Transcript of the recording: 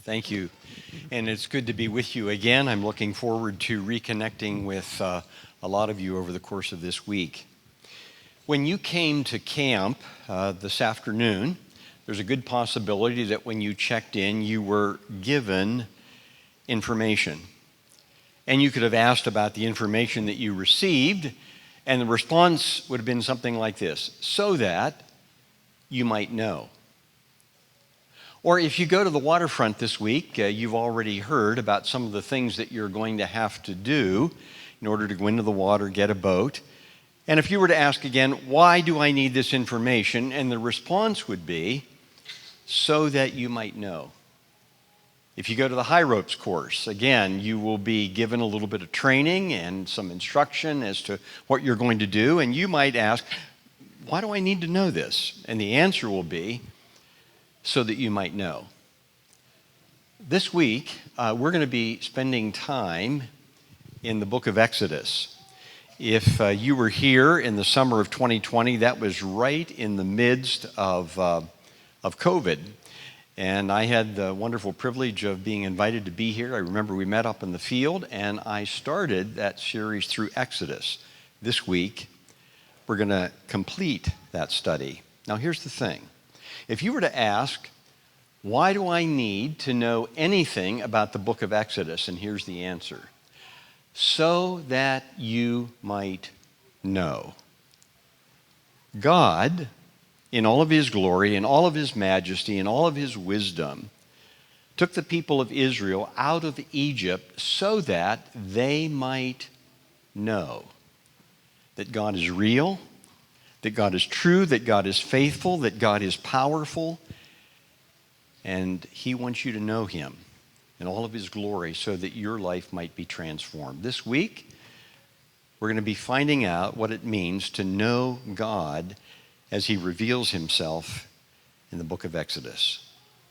Thank you. And it's good to be with you again. I'm looking forward to reconnecting with a lot of you over the course of this week. When you came to camp this afternoon, there's a good possibility that when you checked in, you were given information. And you could have asked about the information that you received, and the response would have been something like this: so that you might know. Or if you go to the waterfront this week, you've already heard about some of the things that you're going to have to do in order to go into the water, get a boat. And if you were to ask again, why do I need this information? And the response would be, so that you might know. If you go to the high ropes course, again, you will be given a little bit of training and some instruction as to what you're going to do. And you might ask, why do I need to know this? And the answer will be, so that you might know. This week, we're going to be spending time in the book of Exodus. If you were here in the summer of 2020, that was right in the midst of COVID. And I had the wonderful privilege of being invited to be here. I remember we met up in the field, and I started that series through Exodus. This week, we're going to complete that study. Now, here's the thing. If you were to ask, why do I need to know anything about the book of Exodus? And here's the answer. So that you might know. God, in all of his glory, in all of his majesty, in all of his wisdom, took the people of Israel out of Egypt so that they might know that God is real, that God is true, that God is faithful, that God is powerful, and he wants you to know him in all of his glory so that your life might be transformed. This week, we're going to be finding out what it means to know God as he reveals himself in the book of Exodus.